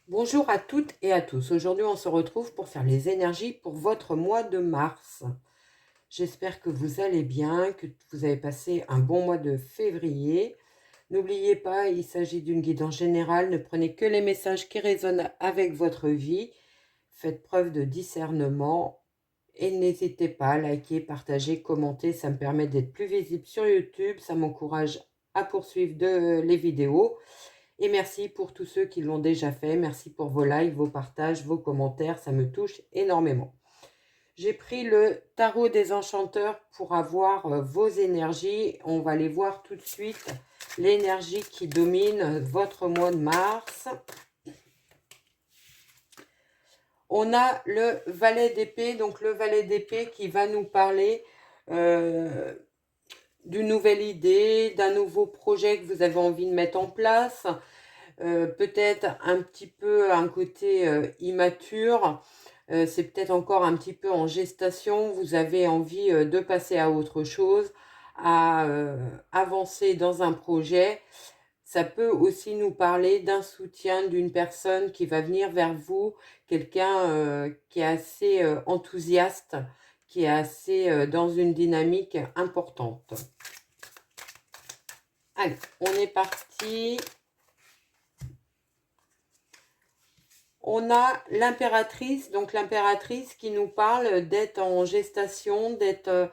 Bonjour à toutes et à tous. Aujourd'hui, on se retrouve pour faire les énergies pour votre mois de mars. J'espère que vous allez bien, que vous avez passé un bon mois de février. N'oubliez pas, il s'agit d'une guidance générale. Ne prenez que les messages qui résonnent avec votre vie. Faites preuve de discernement et n'hésitez pas à liker, partager, commenter. Ça me permet d'être plus visible sur YouTube. Ça m'encourage à poursuivre les vidéos. Et merci pour tous ceux qui l'ont déjà fait. Merci pour vos likes, vos partages, vos commentaires. Ça me touche énormément. J'ai pris le tarot des enchanteurs pour avoir vos énergies. On va les voir tout de suite. L'énergie qui domine votre mois de mars. On a le valet d'épée. Donc le valet d'épée qui va nous parler d'une nouvelle idée, d'un nouveau projet que vous avez envie de mettre en place. Peut-être un petit peu un côté immature, c'est peut-être encore un petit peu en gestation, vous avez envie de passer à autre chose, à avancer dans un projet. Ça peut aussi nous parler d'un soutien d'une personne qui va venir vers vous, quelqu'un qui est assez enthousiaste, qui est assez dans une dynamique importante. Allez, on est parti. On a l'impératrice, donc l'impératrice qui nous parle d'être en gestation, d'être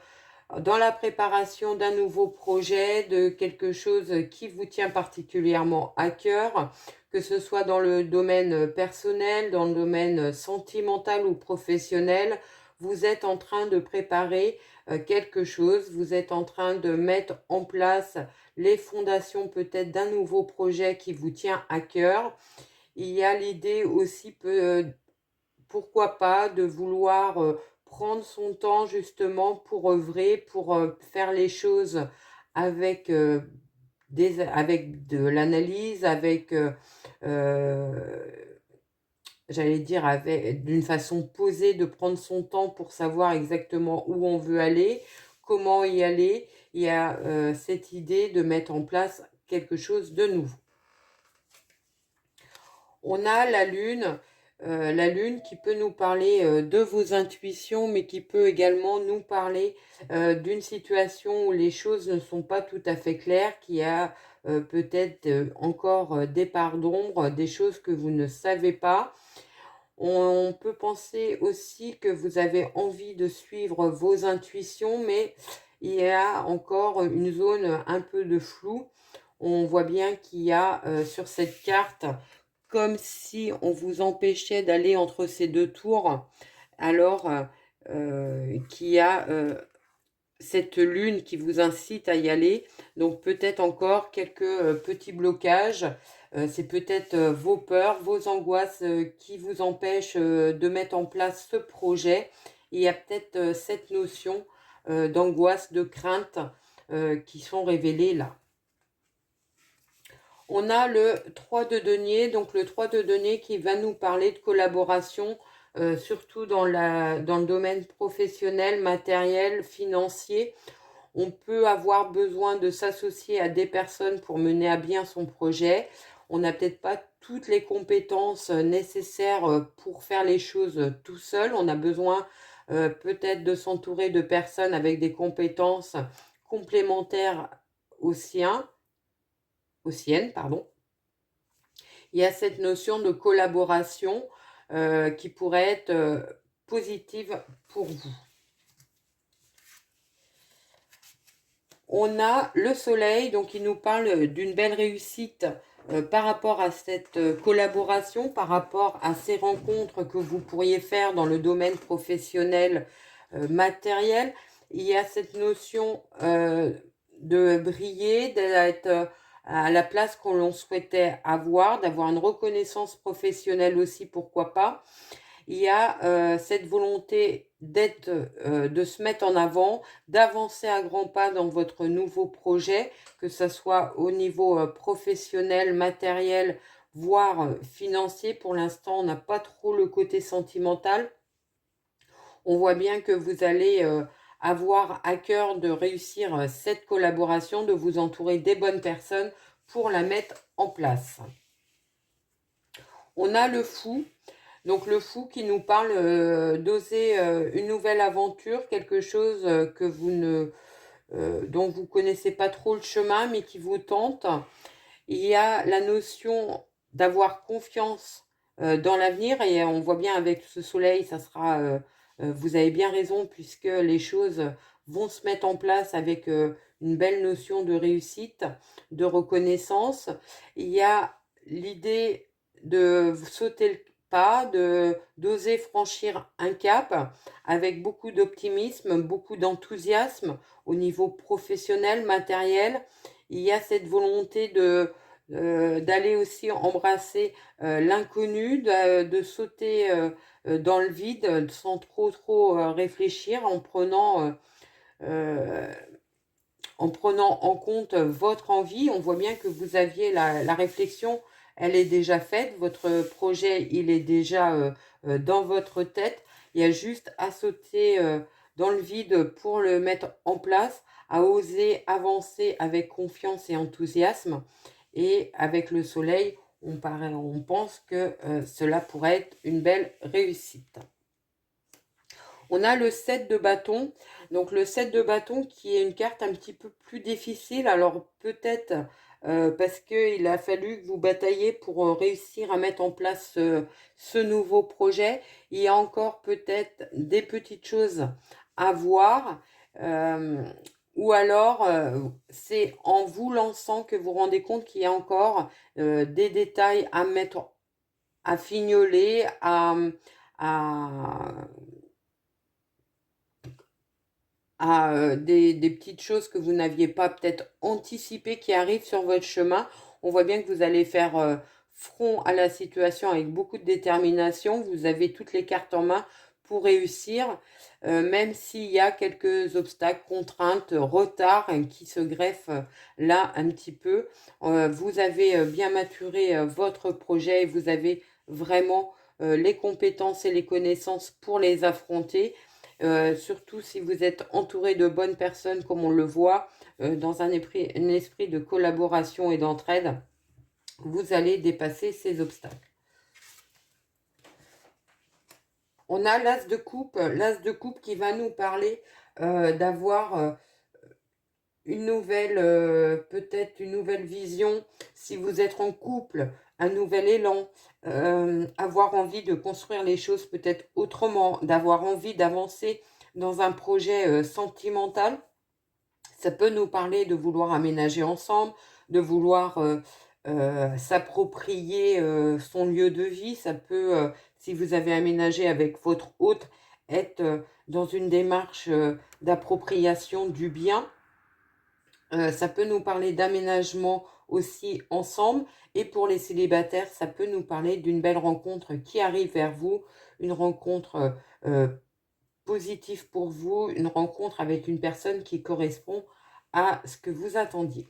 dans la préparation d'un nouveau projet, de quelque chose qui vous tient particulièrement à cœur, que ce soit dans le domaine personnel, dans le domaine sentimental ou professionnel. Vous êtes en train de préparer quelque chose, vous êtes en train de mettre en place les fondations peut-être d'un nouveau projet qui vous tient à cœur. Il y a l'idée aussi, pourquoi pas, de vouloir prendre son temps justement pour œuvrer, pour faire les choses avec, avec de l'analyse, avec, j'allais dire, d'une façon posée, de prendre son temps pour savoir exactement où on veut aller, comment y aller. Il y a cette idée de mettre en place quelque chose de nouveau. On a la lune qui peut nous parler de vos intuitions, mais qui peut également nous parler d'une situation où les choses ne sont pas tout à fait claires, qui a peut-être encore des parts d'ombre, des choses que vous ne savez pas. On peut penser aussi que vous avez envie de suivre vos intuitions, mais il y a encore une zone un peu de flou. On voit bien qu'il y a sur cette carte comme si on vous empêchait d'aller entre ces deux tours, alors qu'il y a cette lune qui vous incite à y aller. Donc peut-être encore quelques petits blocages. C'est peut-être vos peurs, vos angoisses qui vous empêchent de mettre en place ce projet. Il y a peut-être cette notion d'angoisse, de crainte qui sont révélées là. On a le 3 de denier, donc le 3 de denier qui va nous parler de collaboration, surtout dans le domaine professionnel, matériel, financier. On peut avoir besoin de s'associer à des personnes pour mener à bien son projet. On n'a peut-être pas toutes les compétences nécessaires pour faire les choses tout seul. On a besoin peut-être de s'entourer de personnes avec des compétences complémentaires aux siennes, pardon. Il y a cette notion de collaboration qui pourrait être positive pour vous. On a le soleil, donc il nous parle d'une belle réussite par rapport à cette collaboration, par rapport à ces rencontres que vous pourriez faire dans le domaine professionnel matériel. Il y a cette notion de briller, d'être à la place qu'on l'on souhaitait avoir, d'avoir une reconnaissance professionnelle aussi, pourquoi pas. Il y a cette volonté de se mettre en avant, d'avancer à grands pas dans votre nouveau projet, que ce soit au niveau professionnel, matériel, voire financier. Pour l'instant, on n'a pas trop le côté sentimental. On voit bien que vous allez avoir à cœur de réussir cette collaboration, de vous entourer des bonnes personnes pour la mettre en place. On a le fou. Donc le fou qui nous parle d'oser une nouvelle aventure, quelque chose que vous ne, dont vous connaissez pas trop le chemin, mais qui vous tente. Il y a la notion d'avoir confiance dans l'avenir, et on voit bien avec ce soleil, ça sera, vous avez bien raison, puisque les choses vont se mettre en place avec une belle notion de réussite, de reconnaissance. Il y a l'idée de sauter le pas, d'oser franchir un cap avec beaucoup d'optimisme, beaucoup d'enthousiasme au niveau professionnel, matériel. Il y a cette volonté d'aller aussi embrasser l'inconnu, de sauter dans le vide sans trop réfléchir, euh, en prenant en compte votre envie. On voit bien que vous aviez la réflexion, elle est déjà faite, votre projet, il est déjà dans votre tête. Il y a juste à sauter dans le vide pour le mettre en place, à oser avancer avec confiance et enthousiasme. Et avec le soleil, on pense que cela pourrait être une belle réussite. On a le 7 de bâton. Donc le 7 de bâton qui est une carte un petit peu plus difficile. Alors peut-être parce qu'il a fallu que vous batailliez pour réussir à mettre en place ce nouveau projet. Il y a encore peut-être des petites choses à voir. Ou alors c'est en vous lançant que vous vous rendez compte qu'il y a encore des détails à mettre, à fignoler, à des petites choses que vous n'aviez pas peut-être anticipées qui arrivent sur votre chemin. On voit bien que vous allez faire front à la situation avec beaucoup de détermination. Vous avez toutes les cartes en main pour réussir, même s'il y a quelques obstacles, contraintes, retards qui se greffent là un petit peu. Vous avez bien maturé votre projet et vous avez vraiment les compétences et les connaissances pour les affronter. Surtout si vous êtes entouré de bonnes personnes, comme on le voit, dans un esprit de collaboration et d'entraide, vous allez dépasser ces obstacles. On a l'As de coupe qui va nous parler d'avoir une nouvelle, peut-être une nouvelle vision, si vous êtes en couple, un nouvel élan, avoir envie de construire les choses peut-être autrement, d'avoir envie d'avancer dans un projet sentimental. Ça peut nous parler de vouloir aménager ensemble, de vouloir s'approprier son lieu de vie. Ça peut, si vous avez aménagé avec votre hôte, être dans une démarche d'appropriation du bien. Ça peut nous parler d'aménagement aussi ensemble. Et pour les célibataires, ça peut nous parler d'une belle rencontre qui arrive vers vous, une rencontre positive pour vous, une rencontre avec une personne qui correspond à ce que vous attendiez.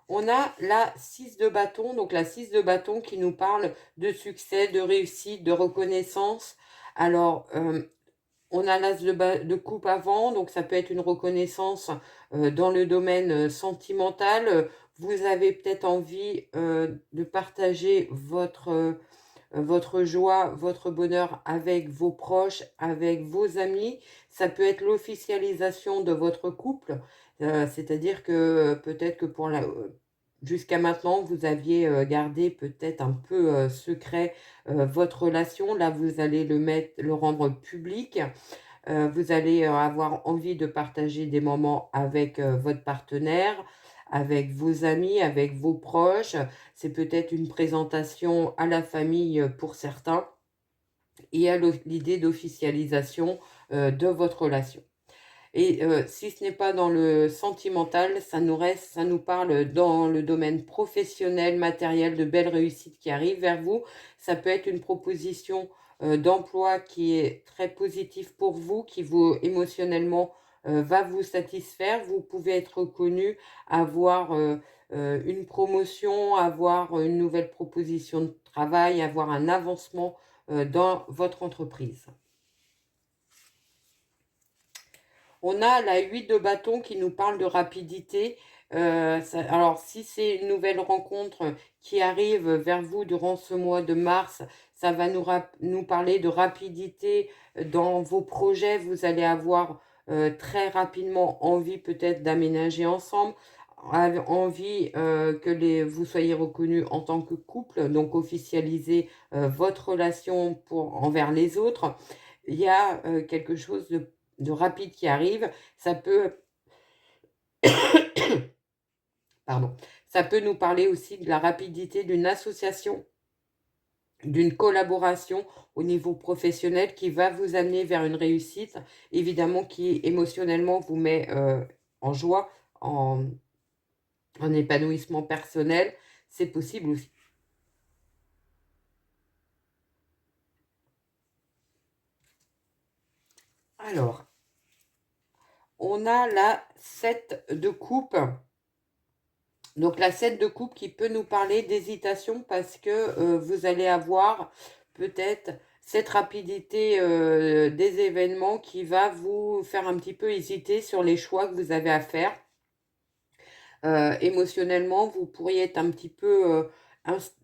On a la 6 de bâton, donc la 6 de bâton qui nous parle de succès, de réussite, de reconnaissance. Alors, on a l'as de coupe avant, donc ça peut être une reconnaissance dans le domaine sentimental. Vous avez peut-être envie de partager votre joie, votre bonheur avec vos proches, avec vos amis. Ça peut être l'officialisation de votre couple, c'est-à-dire que peut-être que jusqu'à maintenant, vous aviez gardé peut-être un peu secret votre relation. Là, vous allez le rendre public. Vous allez avoir envie de partager des moments avec votre partenaire, avec vos amis, avec vos proches. C'est peut-être une présentation à la famille pour certains. Et à l'idée d'officialisation de votre relation. Et si ce n'est pas dans le sentimental, ça nous parle dans le domaine professionnel, matériel, de belles réussites qui arrivent vers vous. Ça peut être une proposition d'emploi qui est très positive pour vous, qui vous émotionnellement va vous satisfaire. Vous pouvez être reconnu, avoir une promotion, avoir une nouvelle proposition de travail, avoir un avancement dans votre entreprise. On a la 8 de bâton qui nous parle de rapidité. Alors, si c'est une nouvelle rencontre qui arrive vers vous durant ce mois de mars, ça va nous parler de rapidité dans vos projets. Vous allez avoir très rapidement envie peut-être d'aménager ensemble, envie que vous soyez reconnus en tant que couple, donc officialiser votre relation envers les autres. Il y a quelque chose de rapide qui arrive. Ça peut, pardon, ça peut nous parler aussi de la rapidité d'une association, d'une collaboration au niveau professionnel qui va vous amener vers une réussite, évidemment qui émotionnellement vous met en joie, en épanouissement personnel. C'est possible aussi. Alors, on a la 7 de coupe. Donc la 7 de coupe qui peut nous parler d'hésitation parce que vous allez avoir peut-être cette rapidité des événements qui va vous faire un petit peu hésiter sur les choix que vous avez à faire. Émotionnellement, vous pourriez être un petit peu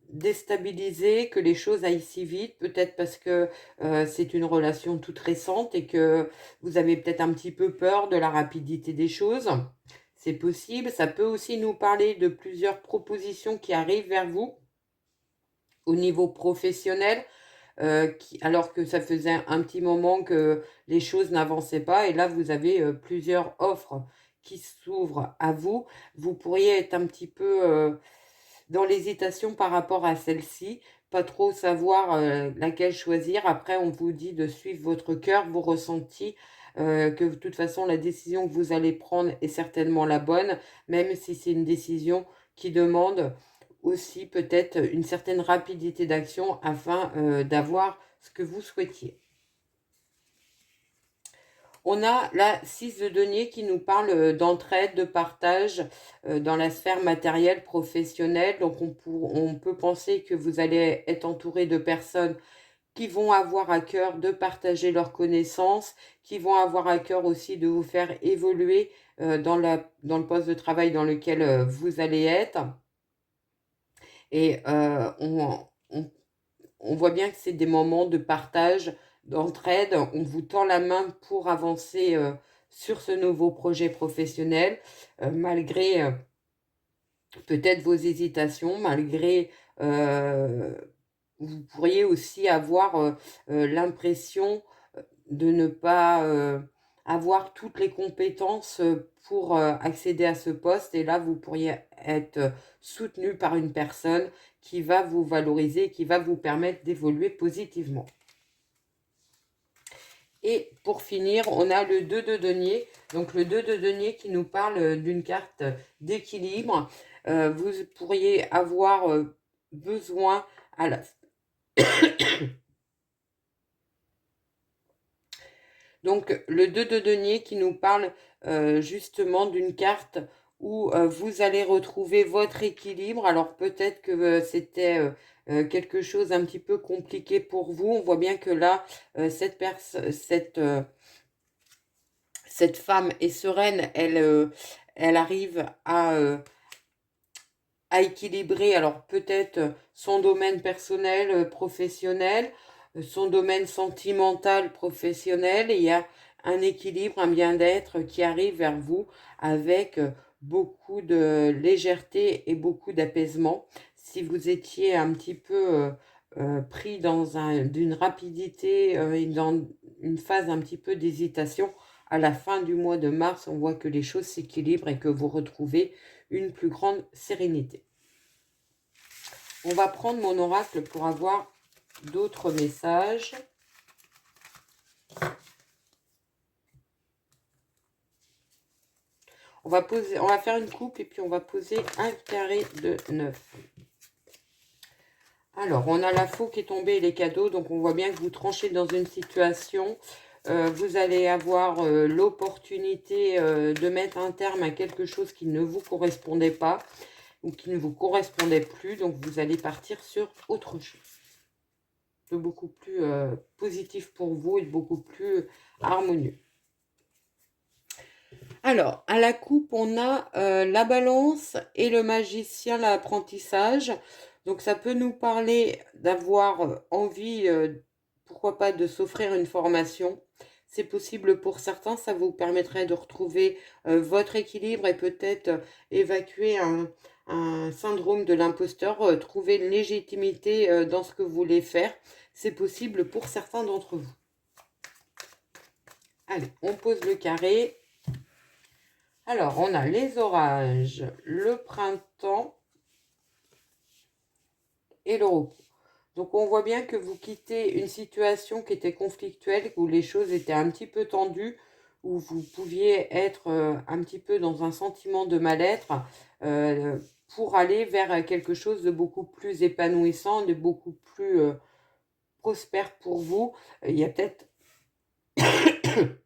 déstabilisé, que les choses aillent si vite, peut-être parce que c'est une relation toute récente et que vous avez peut-être un petit peu peur de la rapidité des choses. C'est possible. Ça peut aussi nous parler de plusieurs propositions qui arrivent vers vous au niveau professionnel, alors que ça faisait un petit moment que les choses n'avançaient pas. Et là, vous avez plusieurs offres qui s'ouvrent à vous. Vous pourriez être un petit peu dans l'hésitation par rapport à celle-ci, pas trop savoir laquelle choisir. Après, on vous dit de suivre votre cœur, vos ressentis, que de toute façon, la décision que vous allez prendre est certainement la bonne, même si c'est une décision qui demande aussi peut-être une certaine rapidité d'action afin d'avoir ce que vous souhaitiez. On a la 6 de denier qui nous parle d'entraide, de partage dans la sphère matérielle, professionnelle. Donc on peut penser que vous allez être entouré de personnes qui vont avoir à cœur de partager leurs connaissances, qui vont avoir à cœur aussi de vous faire évoluer dans le poste de travail dans lequel vous allez être. Et on voit bien que c'est des moments de partage, d'entraide. On vous tend la main pour avancer sur ce nouveau projet professionnel, malgré peut-être vos hésitations, malgré... vous pourriez aussi avoir l'impression de ne pas avoir toutes les compétences pour accéder à ce poste. Et là, vous pourriez être soutenu par une personne qui va vous valoriser, qui va vous permettre d'évoluer positivement. Et pour finir, on a le 2 de denier. Donc le 2 de denier qui nous parle d'une carte d'équilibre. Vous pourriez avoir besoin à la... Donc, le 2 de denier qui nous parle justement d'une carte où vous allez retrouver votre équilibre. Alors, peut-être que c'était quelque chose un petit peu compliqué pour vous. On voit bien que là, cette femme est sereine. Elle arrive à équilibrer, alors peut-être son domaine personnel, professionnel, son domaine sentimental, professionnel, et il y a un équilibre, un bien-être qui arrive vers vous avec beaucoup de légèreté et beaucoup d'apaisement. Si vous étiez un petit peu pris d'une rapidité et dans une phase un petit peu d'hésitation, à la fin du mois de mars, on voit que les choses s'équilibrent et que vous retrouvez une plus grande sérénité. On va prendre mon oracle pour avoir d'autres messages. On va faire une coupe et puis on va poser un carré de 9. Alors, on a la faux qui est tombée et les cadeaux. Donc, on voit bien que vous tranchez dans une situation. Vous allez avoir l'opportunité de mettre un terme à quelque chose qui ne vous correspondait pas ou qui ne vous correspondait plus. Donc, vous allez partir sur autre chose de beaucoup plus positif pour vous et de beaucoup plus harmonieux. Alors, à la coupe, on a la balance et le magicien, l'apprentissage. Donc, ça peut nous parler d'avoir envie, pourquoi pas, de s'offrir une formation. C'est possible pour certains, ça vous permettrait de retrouver votre équilibre et peut-être évacuer un syndrome de l'imposteur, trouver une légitimité dans ce que vous voulez faire. C'est possible pour certains d'entre vous. Allez, on pose le carré. Alors, on a les orages, le printemps et le repos. Donc, on voit bien que vous quittez une situation qui était conflictuelle, où les choses étaient un petit peu tendues, où vous pouviez être un petit peu dans un sentiment de mal-être, pour aller vers quelque chose de beaucoup plus épanouissant, de beaucoup plus prospère pour vous. Il y a peut-être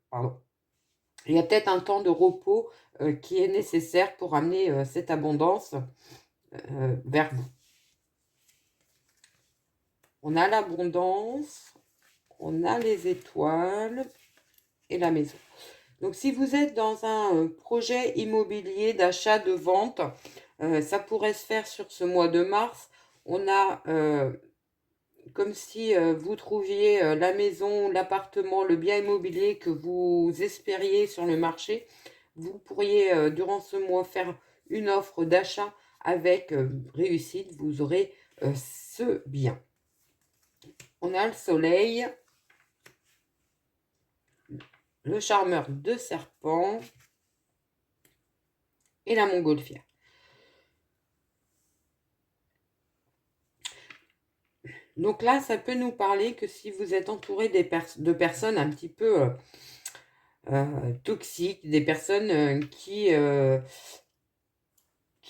pardon, il y a peut-être un temps de repos qui est nécessaire pour amener cette abondance vers vous. On a l'abondance, on a les étoiles et la maison. Donc, si vous êtes dans un projet immobilier d'achat, de vente, ça pourrait se faire sur ce mois de mars. On a comme si vous trouviez la maison, l'appartement, le bien immobilier que vous espériez sur le marché. Vous pourriez, durant ce mois, faire une offre d'achat avec réussite. Vous aurez ce bien. On a le soleil, le charmeur de serpent et la montgolfière. Donc là, ça peut nous parler que si vous êtes entouré de personnes un petit peu toxiques, des personnes qui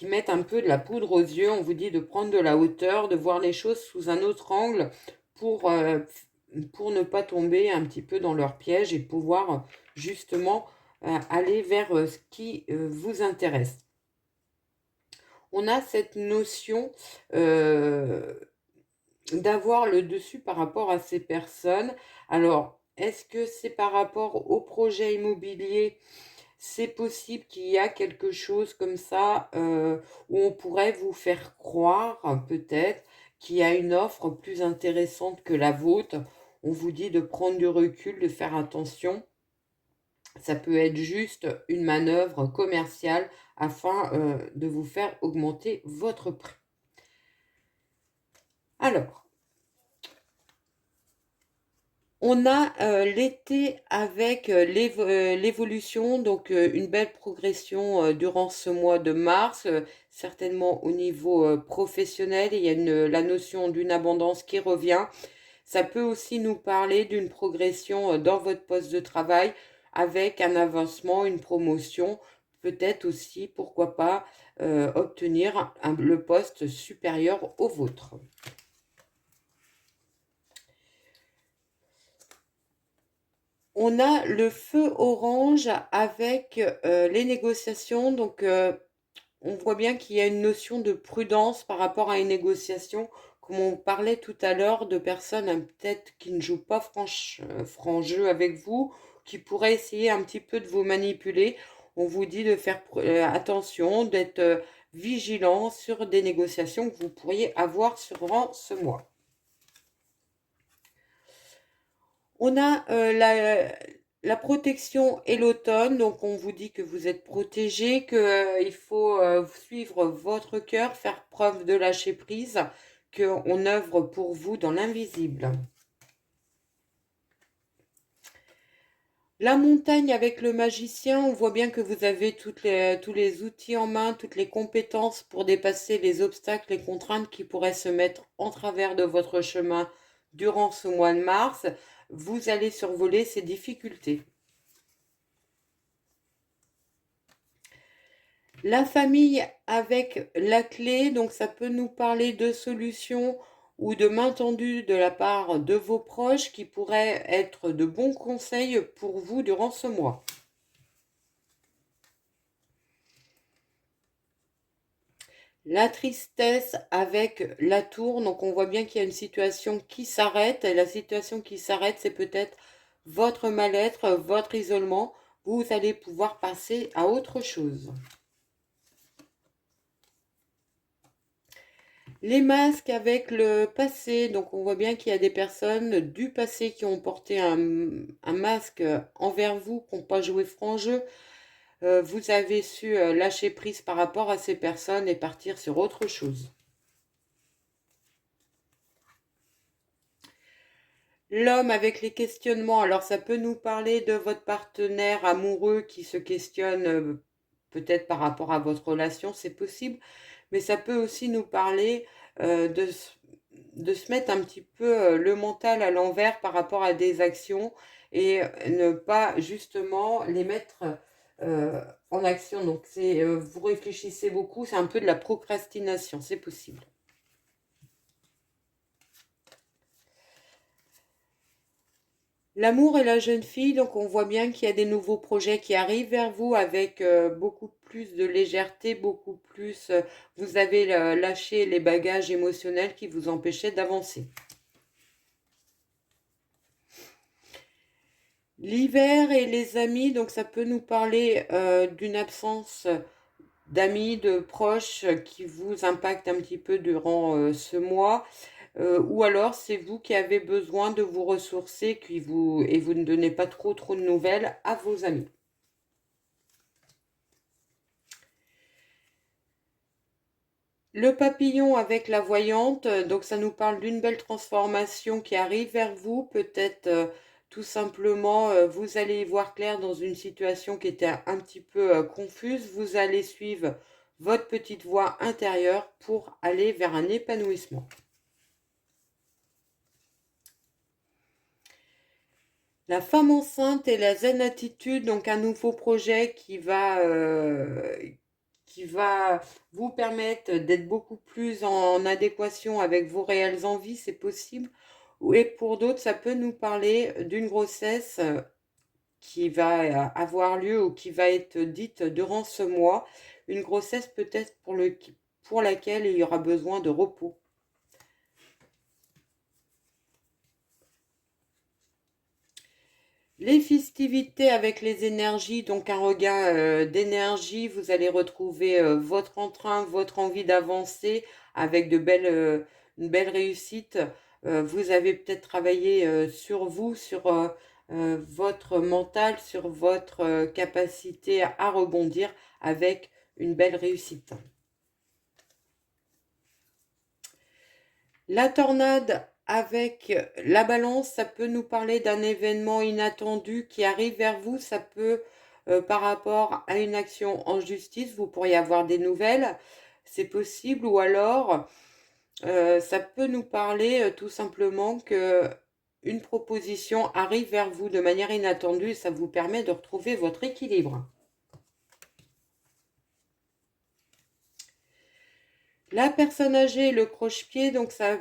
mettent un peu de la poudre aux yeux, on vous dit de prendre de la hauteur, de voir les choses sous un autre angle pour ne pas tomber un petit peu dans leur piège et pouvoir justement aller vers ce qui vous intéresse. On a cette notion d'avoir le dessus par rapport à ces personnes. Alors, est-ce que c'est par rapport au projet immobilier? C'est possible qu'il y a quelque chose comme ça où on pourrait vous faire croire peut-être qu'il y a une offre plus intéressante que la vôtre. On vous dit de prendre du recul, de faire attention. Ça peut être juste une manœuvre commerciale afin de vous faire augmenter votre prix. Alors, on a l'été avec l'évolution, donc une belle progression durant ce mois de mars, certainement au niveau professionnel. Il y a la notion d'une abondance qui revient. Ça peut aussi nous parler d'une progression dans votre poste de travail avec un avancement, une promotion, peut-être aussi, pourquoi pas, obtenir le poste supérieur au vôtre. On a le feu orange avec les négociations. Donc, on voit bien qu'il y a une notion de prudence par rapport à une négociation. Comme on parlait tout à l'heure de personnes peut-être qui ne jouent pas franc jeu avec vous, qui pourraient essayer un petit peu de vous manipuler. On vous dit de faire attention, d'être vigilant sur des négociations que vous pourriez avoir durant ce mois. On a la protection et l'automne, donc on vous dit que vous êtes protégé, qu'il faut suivre votre cœur, faire preuve de lâcher prise, qu'on œuvre pour vous dans l'invisible. La montagne avec le magicien, on voit bien que vous avez tous les outils en main, toutes les compétences pour dépasser les obstacles et contraintes qui pourraient se mettre en travers de votre chemin durant ce mois de mars. Vous allez survoler ces difficultés. La famille avec la clé, donc ça peut nous parler de solutions ou de main tendue de la part de vos proches qui pourraient être de bons conseils pour vous durant ce mois. La tristesse avec la tour, donc on voit bien qu'il y a une situation qui s'arrête. Et la situation qui s'arrête, c'est peut-être votre mal-être, votre isolement. vous allez pouvoir passer à autre chose. Les masques avec le passé, donc on voit bien qu'il y a des personnes du passé qui ont porté un masque envers vous, qui n'ont pas joué franc jeu. Vous avez su lâcher prise par rapport à ces personnes et partir sur autre chose. L'homme avec les questionnements, alors ça peut nous parler de votre partenaire amoureux qui se questionne peut-être par rapport à votre relation, c'est possible, mais ça peut aussi nous parler de se mettre un petit peu le mental à l'envers par rapport à des actions et ne pas justement les mettre en action. Donc c'est vous réfléchissez beaucoup, c'est un peu de la procrastination, c'est possible. L'amour et la jeune fille, donc on voit bien qu'il y a des nouveaux projets qui arrivent vers vous avec beaucoup plus de légèreté, beaucoup plus, vous avez lâché les bagages émotionnels qui vous empêchaient d'avancer. L'hiver et les amis, donc ça peut nous parler d'une absence d'amis, de proches qui vous impactent un petit peu durant ce mois. Ou alors c'est vous qui avez besoin de vous ressourcer et vous ne donnez pas trop de nouvelles à vos amis. Le papillon avec la voyante, donc ça nous parle d'une belle transformation qui arrive vers vous, peut-être tout simplement vous allez y voir clair dans une situation qui était un petit peu confuse, vous allez suivre votre petite voie intérieure pour aller vers un épanouissement. La femme enceinte et la zen attitude, donc un nouveau projet qui va vous permettre d'être beaucoup plus en adéquation avec vos réelles envies, c'est possible. Et pour d'autres, ça peut nous parler d'une grossesse qui va avoir lieu ou qui va être dite durant ce mois. Une grossesse peut-être pour laquelle il y aura besoin de repos. Les festivités avec les énergies, donc un regain d'énergie, vous allez retrouver votre entrain, votre envie d'avancer avec une belle réussite. Vous avez peut-être travaillé sur vous, sur votre mental, sur votre capacité à rebondir avec une belle réussite. La tornade avec la balance, ça peut nous parler d'un événement inattendu qui arrive vers vous. Ça peut, par rapport à une action en justice, vous pourriez avoir des nouvelles. C'est possible. Ou alors, ça peut nous parler tout simplement que une proposition arrive vers vous de manière inattendue. Ça vous permet de retrouver votre équilibre. La personne âgée, le croche-pied, donc ça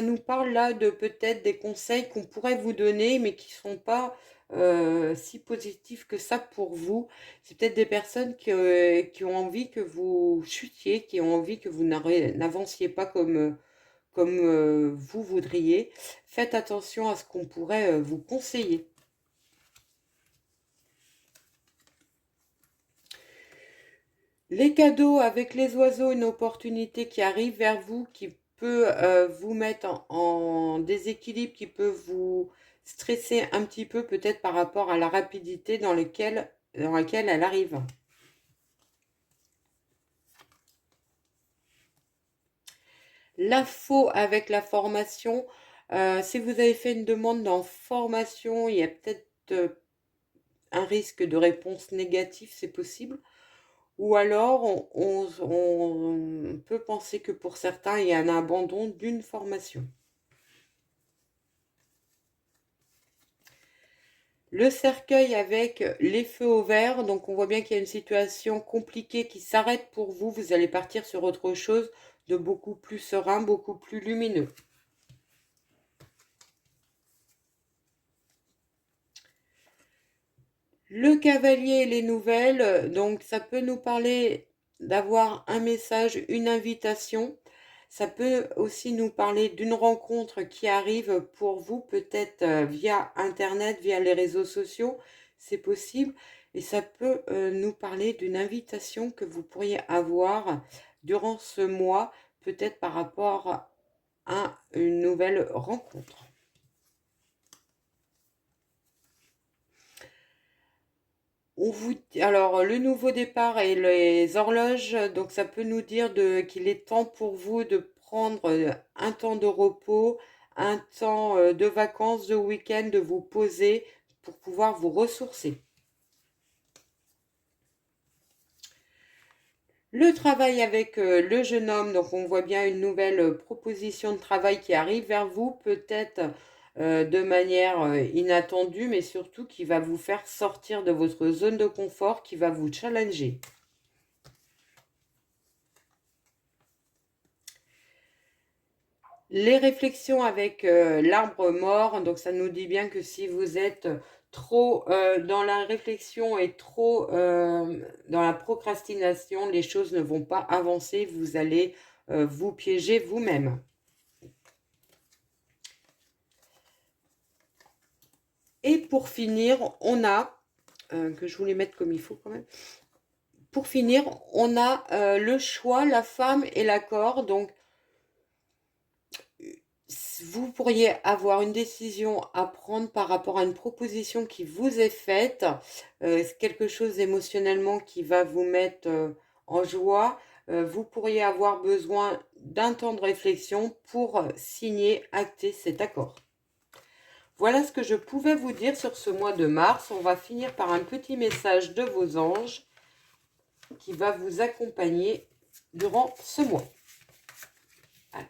nous parle là de peut-être des conseils qu'on pourrait vous donner, mais qui ne sont pas si positifs que ça pour vous. C'est peut-être des personnes qui ont envie que vous chutiez, qui ont envie que vous n'avanciez pas comme vous voudriez. Faites attention à ce qu'on pourrait vous conseiller. Les cadeaux avec les oiseaux, une opportunité qui arrive vers vous, qui peut vous mettre en déséquilibre, qui peut vous stresser un petit peu peut-être par rapport à la rapidité dans laquelle elle arrive. La faux avec la formation, si vous avez fait une demande dans formation, il y a peut-être un risque de réponse négative, c'est possible. Ou alors, on peut penser que pour certains, il y a un abandon d'une formation. Le cercueil avec les feux au vert, donc on voit bien qu'il y a une situation compliquée qui s'arrête pour vous. Vous allez partir sur autre chose de beaucoup plus serein, beaucoup plus lumineux. Le cavalier et les nouvelles, donc ça peut nous parler d'avoir un message, une invitation. Ça peut aussi nous parler d'une rencontre qui arrive pour vous, peut-être via Internet, via les réseaux sociaux, c'est possible. Et ça peut nous parler d'une invitation que vous pourriez avoir durant ce mois, peut-être par rapport à une nouvelle rencontre. Alors, le nouveau départ et les horloges, donc ça peut nous dire qu'il est temps pour vous de prendre un temps de repos, un temps de vacances, de week-end, de vous poser pour pouvoir vous ressourcer. Le travail avec le jeune homme, donc on voit bien une nouvelle proposition de travail qui arrive vers vous, peut-être de manière inattendue, mais surtout qui va vous faire sortir de votre zone de confort, qui va vous challenger. Les réflexions avec l'arbre mort, donc ça nous dit bien que si vous êtes trop dans la réflexion et trop dans la procrastination, les choses ne vont pas avancer, vous allez vous piéger vous-même. Et pour finir, on a, que je voulais mettre comme il faut quand même, pour finir, on a le choix, la femme et l'accord, donc vous pourriez avoir une décision à prendre par rapport à une proposition qui vous est faite, quelque chose émotionnellement qui va vous mettre en joie. Vous pourriez avoir besoin d'un temps de réflexion pour signer, acter cet accord. Voilà ce que je pouvais vous dire sur ce mois de mars. On va finir par un petit message de vos anges qui va vous accompagner durant ce mois. Allez.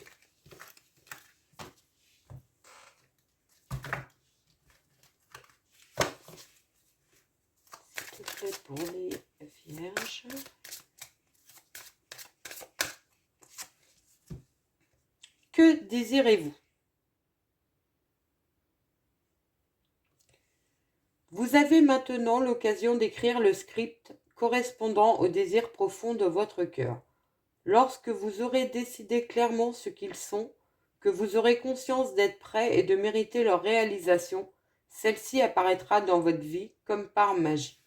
C'est pour les vierges. Que désirez-vous? Vous avez maintenant l'occasion d'écrire le script correspondant au désir profond de votre cœur. Lorsque vous aurez décidé clairement ce qu'ils sont, que vous aurez conscience d'être prêt et de mériter leur réalisation, celle-ci apparaîtra dans votre vie comme par magie.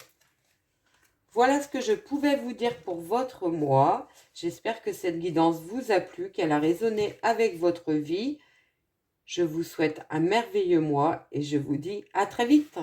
Voilà ce que je pouvais vous dire pour votre mois. J'espère que cette guidance vous a plu, qu'elle a résonné avec votre vie. Je vous souhaite un merveilleux mois et je vous dis à très vite.